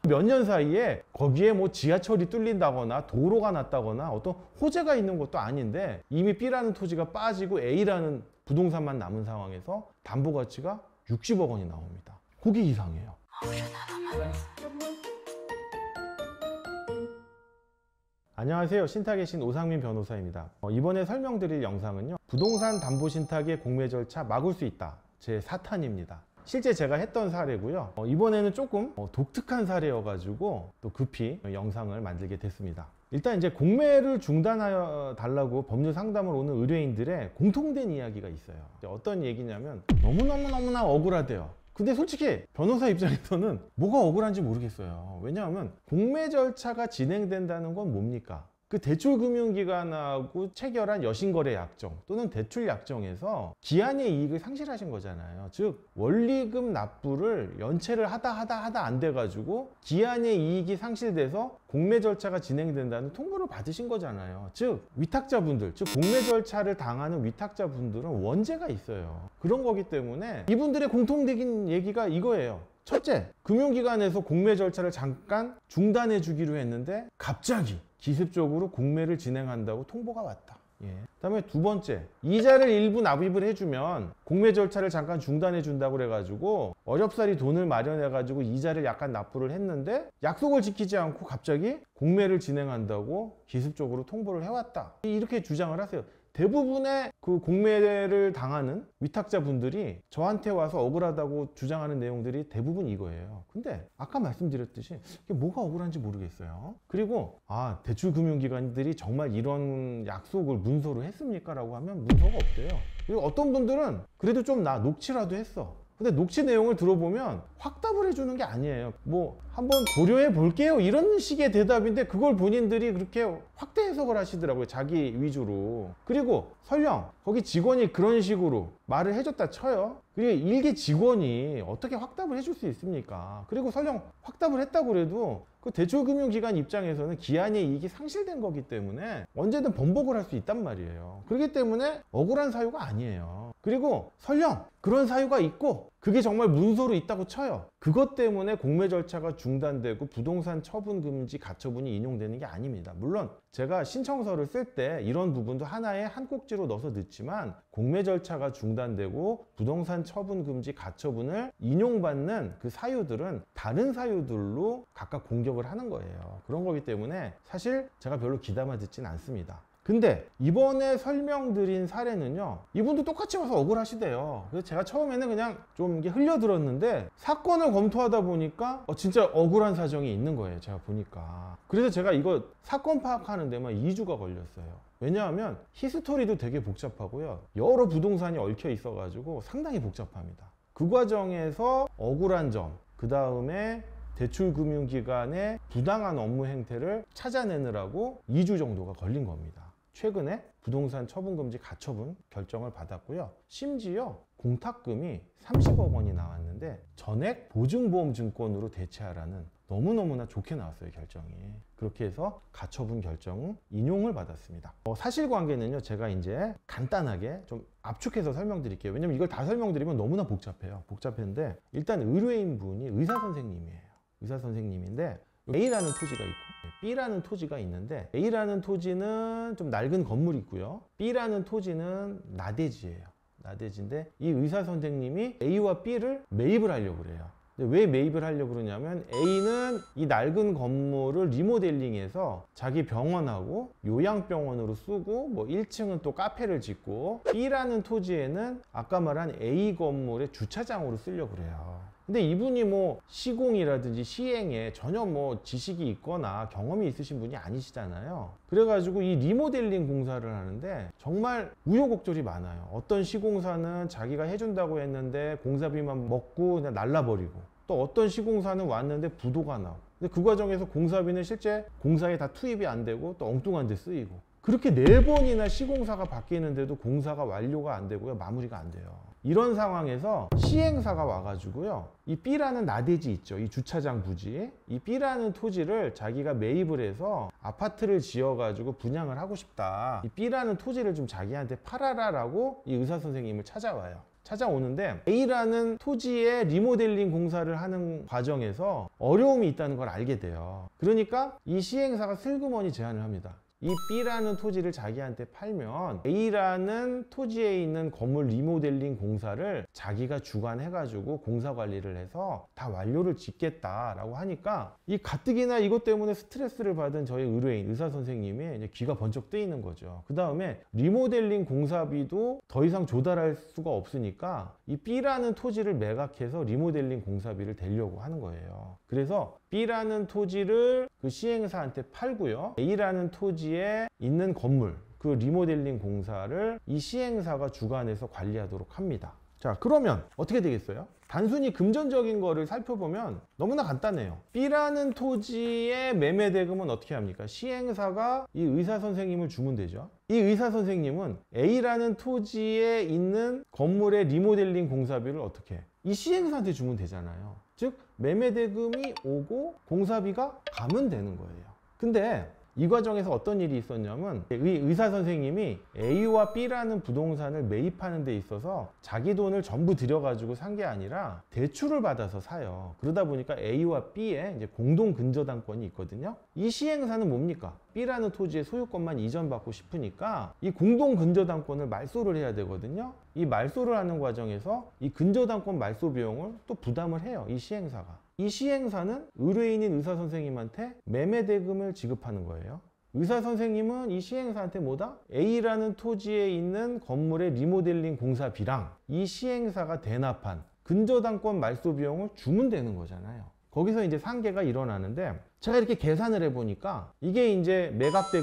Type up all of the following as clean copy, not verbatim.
몇 년 사이에 거기에 뭐 지하철이 뚫린다거나 도로가 났다거나 어떤 호재가 있는 것도 아닌데 이미 B라는 토지가 빠지고 A라는 부동산만 남은 상황에서 담보 가치가 60억 원이 나옵니다. 그게 이상해요. 안녕하세요. 신탁의 신 오상민 변호사입니다. 이번에 설명드릴 영상은요, 부동산 담보 신탁의 공매 절차 막을 수 있다, 제 4탄입니다. 실제 제가 했던 사례고요. 이번에는 조금 독특한 사례여가지고 또 급히 영상을 만들게 됐습니다. 일단 이제 공매를 중단하여 달라고 법률 상담을 오는 의뢰인들의 공통된 이야기가 있어요. 어떤 얘기냐면 너무나 억울하대요. 근데 솔직히 변호사 입장에서는 뭐가 억울한지 모르겠어요. 왜냐하면 공매 절차가 진행된다는 건 뭡니까? 그 대출금융기관하고 체결한 여신거래 약정 또는 대출 약정에서 기한의 이익을 상실하신 거잖아요. 즉 원리금 납부를 연체를 하다 안 돼가지고 기한의 이익이 상실돼서 공매 절차가 진행된다는 통보를 받으신 거잖아요. 즉 위탁자분들, 즉 공매 절차를 당하는 위탁자분들은 원죄가 있어요. 그런 거기 때문에 이분들의 공통적인 얘기가 이거예요. 첫째, 금융기관에서 공매 절차를 잠깐 중단해 주기로 했는데 갑자기 기습적으로 공매를 진행한다고 통보가 왔다. 그다음에 두 번째, 이자를 일부 납입을 해주면 공매 절차를 잠깐 중단해 준다고 그래가지고 어렵사리 돈을 마련해가지고 이자를 약간 납부를 했는데 약속을 지키지 않고 갑자기 공매를 진행한다고 기습적으로 통보를 해왔다. 이렇게 주장을 하세요. 대부분의 그 공매를 당하는 위탁자분들이 저한테 와서 억울하다고 주장하는 내용들이 대부분 이거예요. 근데 아까 말씀드렸듯이 이게 뭐가 억울한지 모르겠어요. 그리고 대출금융기관들이 정말 이런 약속을 문서로 했습니까? 라고 하면 문서가 없대요. 그리고 어떤 분들은 그래도 좀 녹취라도 했어. 근데 녹취 내용을 들어보면 확답을 해주는 게 아니에요. 뭐 한번 고려해 볼게요 이런 식의 대답인데 그걸 본인들이 그렇게 확대 해석을 하시더라고요. 자기 위주로. 그리고 설령 거기 직원이 그런 식으로 말을 해줬다 쳐요. 그리고 일개 직원이 어떻게 확답을 해줄 수 있습니까? 그리고 설령 확답을 했다고 그래도 그 대출금융기관 입장에서는 기한의 이익이 상실된 거기 때문에 언제든 번복을 할 수 있단 말이에요. 그렇기 때문에 억울한 사유가 아니에요. 그리고 설령 그런 사유가 있고 그게 정말 문서로 있다고 쳐요. 그것 때문에 공매 절차가 중단되고 부동산 처분 금지 가처분이 인용되는 게 아닙니다. 물론 제가 신청서를 쓸 때 이런 부분도 하나의 한 꼭지로 넣어서 넣지만 공매 절차가 중단되고 부동산 처분 금지 가처분을 인용받는 그 사유들은 다른 사유들로 각각 공격을 하는 거예요. 그런 거기 때문에 사실 제가 별로 귀담아 듣진 않습니다. 근데 이번에 설명드린 사례는요, 이분도 똑같이 와서 억울하시대요. 그래서 제가 처음에는 그냥 좀 이게 흘려들었는데 사건을 검토하다 보니까 진짜 억울한 사정이 있는 거예요. 제가 보니까. 그래서 제가 이거 사건 파악하는 데만 2주가 걸렸어요. 왜냐하면 히스토리도 되게 복잡하고요, 여러 부동산이 얽혀 있어 가지고 상당히 복잡합니다. 그 과정에서 억울한 점, 그 다음에 대출금융기관의 부당한 업무 행태를 찾아내느라고 2주 정도가 걸린 겁니다. 최근에 부동산 처분금지 가처분 결정을 받았고요. 심지어 공탁금이 30억 원이 나왔는데 전액 보증보험증권으로 대체하라는, 너무너무나 좋게 나왔어요, 결정이. 그렇게 해서 가처분 결정은 인용을 받았습니다. 사실관계는요, 제가 이제 간단하게 좀 압축해서 설명드릴게요. 왜냐면 이걸 다 설명드리면 너무나 복잡해요. 복잡한데 일단 의뢰인분이 의사선생님이에요. 의사선생님인데 A라는 토지가 있고 B라는 토지가 있는데, A라는 토지는 좀 낡은 건물이 있고요, B라는 토지는 나대지예요. 나대지인데 이 의사 선생님이 A와 B를 매입을 하려고 그래요. 근데 왜 매입을 하려고 그러냐면 A는 이 낡은 건물을 리모델링해서 자기 병원하고 요양병원으로 쓰고 뭐 1층은 또 카페를 짓고, B라는 토지에는 아까 말한 A 건물의 주차장으로 쓰려고 그래요. 근데 이분이 뭐 시공이라든지 시행에 전혀 뭐 지식이 있거나 경험이 있으신 분이 아니시잖아요. 그래가지고 이 리모델링 공사를 하는데 정말 우여곡절이 많아요. 어떤 시공사는 자기가 해준다고 했는데 공사비만 먹고 그냥 날라버리고, 또 어떤 시공사는 왔는데 부도가 나고, 근데 그 과정에서 공사비는 실제 공사에 다 투입이 안 되고 또 엉뚱한 데 쓰이고, 그렇게 4번이나 시공사가 바뀌는데도 공사가 완료가 안 되고요, 마무리가 안 돼요. 이런 상황에서 시행사가 와가지고요, 이 B라는 나대지 있죠, 이 주차장 부지, 이 B라는 토지를 자기가 매입을 해서 아파트를 지어가지고 분양을 하고 싶다, 이 B라는 토지를 좀 자기한테 팔아라 라고 이 의사 선생님을 찾아와요. 찾아오는데 A라는 토지의 리모델링 공사를 하는 과정에서 어려움이 있다는 걸 알게 돼요. 그러니까 이 시행사가 슬그머니 제안을 합니다. 이 B라는 토지를 자기한테 팔면 A라는 토지에 있는 건물 리모델링 공사를 자기가 주관해가지고 공사 관리를 해서 다 완료를 짓겠다라고 하니까 이 가뜩이나 이것 때문에 스트레스를 받은 저희 의뢰인 의사 선생님이 이제 귀가 번쩍 뜨이는 거죠. 그 다음에 리모델링 공사비도 더 이상 조달할 수가 없으니까 이 B라는 토지를 매각해서 리모델링 공사비를 대려고 하는 거예요. 그래서 B라는 토지를 그 시행사한테 팔고요. A라는 토지에 있는 건물, 그 리모델링 공사를 이 시행사가 주관해서 관리하도록 합니다. 자, 그러면 어떻게 되겠어요? 단순히 금전적인 거를 살펴보면 너무나 간단해요. B라는 토지의 매매 대금은 어떻게 합니까? 시행사가 이 의사 선생님을 주면 되죠. 이 의사 선생님은 A라는 토지에 있는 건물의 리모델링 공사비를 어떻게 해? 이 시행사한테 주면 되잖아요. 즉 매매 대금이 오고 공사비가 가면 되는 거예요. 근데 이 과정에서 어떤 일이 있었냐면 의사 선생님이 A와 B라는 부동산을 매입하는 데 있어서 자기 돈을 전부 들여가지고 산 게 아니라 대출을 받아서 사요. 그러다 보니까 A와 B의 이제 공동 근저당권이 있거든요. 이 시행사는 뭡니까? B라는 토지의 소유권만 이전받고 싶으니까 이 공동 근저당권을 말소를 해야 되거든요. 이 말소를 하는 과정에서 이 근저당권 말소 비용을 또 부담을 해요. 이 시행사가. 이 시행사는 의뢰인인 의사 선생님한테 매매 대금을 지급하는 거예요. 의사 선생님은 이 시행사한테 뭐다? A라는 토지에 있는 건물의 리모델링 공사비랑 이 시행사가 대납한 근저당권 말소 비용을 주면 되는 거잖아요. 거기서 이제 상계가 일어나는데 제가 이렇게 계산을 해보니까 이게 이제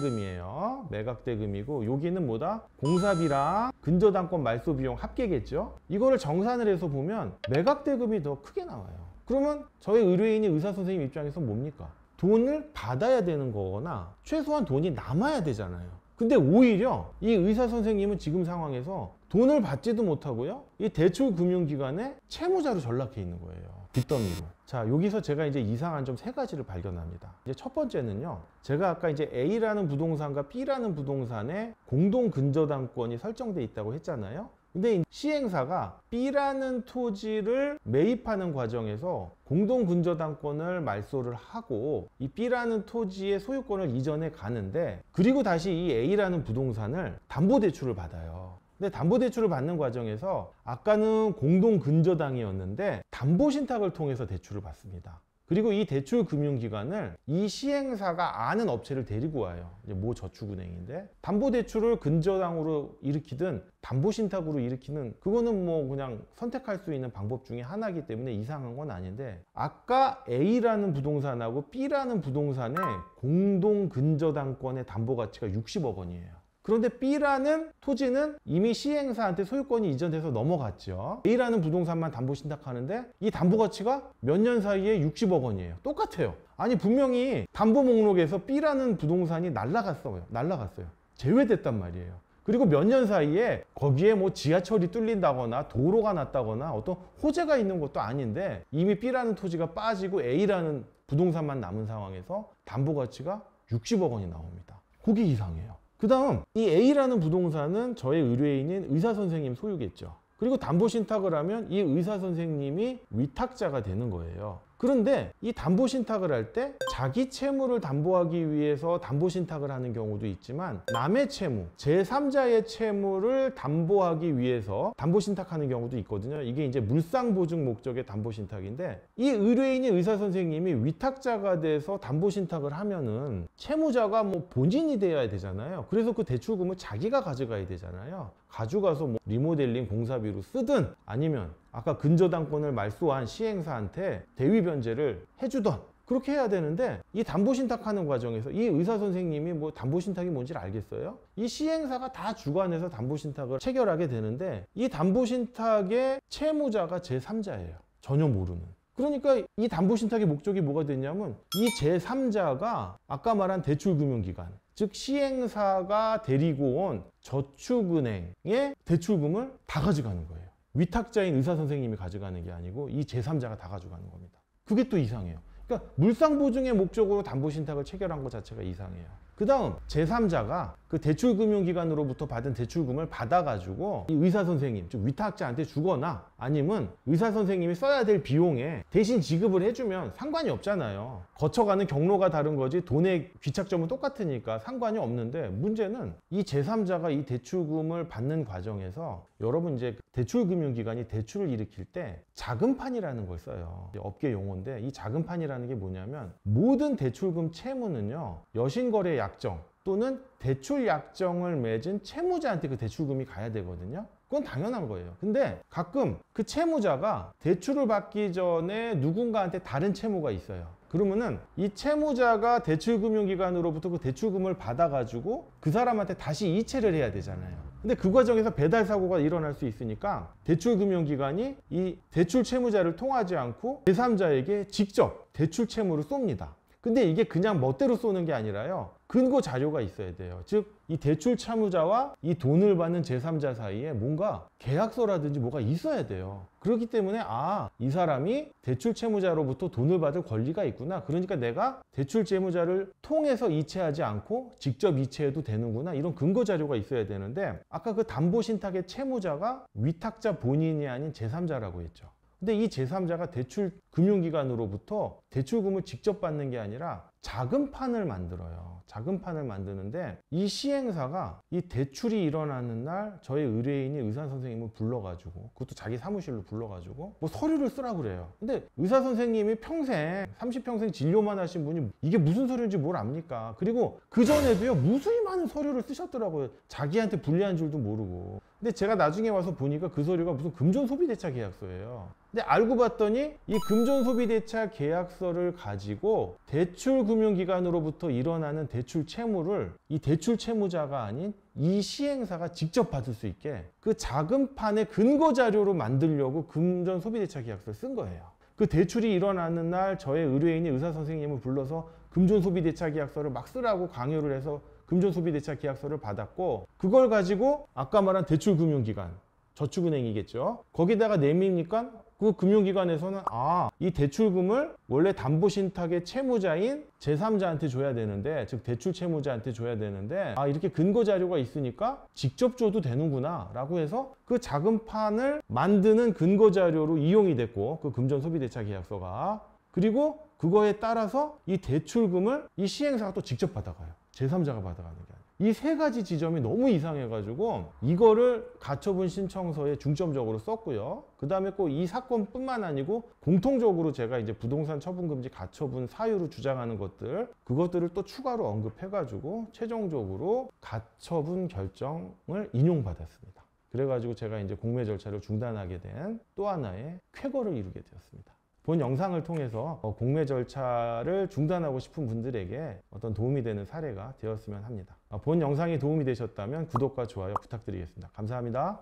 매각대금이에요. 매각대금이고 여기는 뭐다? 공사비랑 근저당권 말소 비용 합계겠죠? 이거를 정산을 해서 보면 매각대금이 더 크게 나와요. 그러면 저희 의뢰인이 의사 선생님 입장에서 뭡니까? 돈을 받아야 되는 거거나 최소한 돈이 남아야 되잖아요. 근데 오히려 이 의사 선생님은 지금 상황에서 돈을 받지도 못하고요. 이 대출금융기관에 채무자로 전락해 있는 거예요. 빚더미로. 자, 여기서 제가 이제 이상한 점 세 가지를 발견합니다. 이제 첫 번째는요. 제가 아까 이제 A라는 부동산과 B라는 부동산에 공동 근저당권이 설정돼 있다고 했잖아요. 근데 시행사가 B라는 토지를 매입하는 과정에서 공동 근저당권을 말소를 하고 이 B라는 토지의 소유권을 이전해 가는데 그리고 다시 이 A라는 부동산을 담보대출을 받아요. 근데 담보대출을 받는 과정에서 아까는 공동 근저당이었는데 담보신탁을 통해서 대출을 받습니다. 그리고 이 대출금융기관을 이 시행사가 아는 업체를 데리고 와요. 이제 모 저축은행인데 담보대출을 근저당으로 일으키든 담보신탁으로 일으키는 그거는 뭐 그냥 선택할 수 있는 방법 중에 하나이기 때문에 이상한 건 아닌데 아까 A라는 부동산하고 B라는 부동산의 공동 근저당권의 담보가치가 60억 원이에요. 그런데 B라는 토지는 이미 시행사한테 소유권이 이전돼서 넘어갔죠. A라는 부동산만 담보신탁하는데 이 담보가치가 몇 년 사이에 60억 원이에요. 똑같아요. 아니 분명히 담보 목록에서 B라는 부동산이 날라갔어요. 제외됐단 말이에요. 그리고 몇 년 사이에 거기에 뭐 지하철이 뚫린다거나 도로가 났다거나 어떤 호재가 있는 것도 아닌데 이미 B라는 토지가 빠지고 A라는 부동산만 남은 상황에서 담보가치가 60억 원이 나옵니다. 그게 이상해요. 그 다음 이 A라는 부동산은 저의 의뢰인인 의사 선생님 소유겠죠. 그리고 담보신탁을 하면 이 의사 선생님이 위탁자가 되는 거예요. 그런데 이 담보신탁을 할 때 자기 채무를 담보하기 위해서 담보신탁을 하는 경우도 있지만 남의 채무, 제3자의 채무를 담보하기 위해서 담보신탁하는 경우도 있거든요. 이게 이제 물상보증 목적의 담보신탁인데 이 의뢰인이 의사 선생님이 위탁자가 돼서 담보신탁을 하면은 채무자가 뭐 본인이 돼야 되잖아요. 그래서 그 대출금을 자기가 가져가야 되잖아요. 가져가서 뭐 리모델링 공사비로 쓰든 아니면 아까 근저당권을 말소한 시행사한테 대위 변제를 해주던 그렇게 해야 되는데 이 담보신탁하는 과정에서 이 의사 선생님이 뭐 담보신탁이 뭔지를 알겠어요? 이 시행사가 다 주관해서 담보신탁을 체결하게 되는데 이 담보신탁의 채무자가 제3자예요. 전혀 모르는. 그러니까 이 담보신탁의 목적이 뭐가 됐냐면 이 제3자가 아까 말한 대출금융기관 즉 시행사가 데리고 온 저축은행의 대출금을 다 가져가는 거예요. 위탁자인 의사 선생님이 가져가는 게 아니고 이 제3자가 다 가져가는 겁니다. 그게 또 이상해요. 그러니까 물상보증의 목적으로 담보신탁을 체결한 것 자체가 이상해요. 그 다음 제3자가 그 대출금융기관으로부터 받은 대출금을 받아가지고 이 의사선생님, 즉 위탁자한테 주거나 아니면 의사선생님이 써야 될 비용에 대신 지급을 해주면 상관이 없잖아요. 거쳐가는 경로가 다른 거지 돈의 귀착점은 똑같으니까 상관이 없는데, 문제는 이 제3자가 이 대출금을 받는 과정에서 여러분 이제 대출금융기관이 대출을 일으킬 때 자금판이라는 걸 써요. 업계 용어인데, 이 자금판이라는 게 뭐냐면 모든 대출금 채무는요, 여신거래 약정 또는 대출 약정을 맺은 채무자한테 그 대출금이 가야 되거든요. 그건 당연한 거예요. 근데 가끔 그 채무자가 대출을 받기 전에 누군가한테 다른 채무가 있어요. 그러면은 이 채무자가 대출금융기관으로부터 그 대출금을 받아가지고 그 사람한테 다시 이체를 해야 되잖아요. 근데 그 과정에서 배달 사고가 일어날 수 있으니까 대출금융기관이 이 대출 채무자를 통하지 않고 제3자에게 직접 대출 채무를 쏩니다. 근데 이게 그냥 멋대로 쏘는 게 아니라요, 근거 자료가 있어야 돼요. 즉 이 대출 채무자와 이 돈을 받는 제3자 사이에 뭔가 계약서라든지 뭐가 있어야 돼요. 그렇기 때문에 이 사람이 대출 채무자로부터 돈을 받을 권리가 있구나, 그러니까 내가 대출 채무자를 통해서 이체하지 않고 직접 이체해도 되는구나, 이런 근거 자료가 있어야 되는데, 아까 그 담보신탁의 채무자가 위탁자 본인이 아닌 제3자라고 했죠. 근데 이 제3자가 대출 금융기관으로부터 대출금을 직접 받는 게 아니라 자금판을 만들어요. 자금판을 만드는데, 이 시행사가 이 대출이 일어나는 날 저희 의뢰인이 의사선생님을 불러가지고, 그것도 자기 사무실로 불러가지고 뭐 서류를 쓰라고 그래요. 근데 의사선생님이 평생 30평생 진료만 하신 분이 이게 무슨 서류인지 뭘 압니까? 그리고 그전에도요 무수히 많은 서류를 쓰셨더라고요. 자기한테 불리한 줄도 모르고. 근데 제가 나중에 와서 보니까 그 서류가 무슨 금전소비대차 계약서예요. 근데 알고 봤더니 이 금전소비대차 계약서를 가지고 대출금융기관으로부터 일어나는 대출 채무를 이 대출 채무자가 아닌 이 시행사가 직접 받을 수 있게 그 자금판의 근거 자료로 만들려고 금전소비대차 계약서를 쓴 거예요. 그 대출이 일어나는 날 저의 의뢰인이 의사선생님을 불러서 금전소비대차 계약서를 막 쓰라고 강요를 해서 금전소비대차 계약서를 받았고, 그걸 가지고 아까 말한 대출금융기관, 저축은행이겠죠. 거기다가 내미니까 그 금융기관에서는 이 대출금을 원래 담보신탁의 채무자인 제3자한테 줘야 되는데, 즉 대출 채무자한테 줘야 되는데, 이렇게 근거 자료가 있으니까 직접 줘도 되는구나 라고 해서 그 자금판을 만드는 근거 자료로 이용이 됐고, 그 금전소비대차 계약서가, 그리고 그거에 따라서 이 대출금을 이 시행사가 또 직접 받아가요. 제3자가 받아가는 게 아니에요. 이 세 가지 지점이 너무 이상해가지고 이거를 가처분 신청서에 중점적으로 썼고요. 그 다음에 꼭 이 사건뿐만 아니고 공통적으로 제가 이제 부동산 처분금지 가처분 사유로 주장하는 것들, 그것들을 또 추가로 언급해가지고 최종적으로 가처분 결정을 인용받았습니다. 그래가지고 제가 이제 공매 절차를 중단하게 된 또 하나의 쾌거를 이루게 되었습니다. 본 영상을 통해서 공매 절차를 중단하고 싶은 분들에게 어떤 도움이 되는 사례가 되었으면 합니다. 본 영상이 도움이 되셨다면 구독과 좋아요 부탁드리겠습니다. 감사합니다.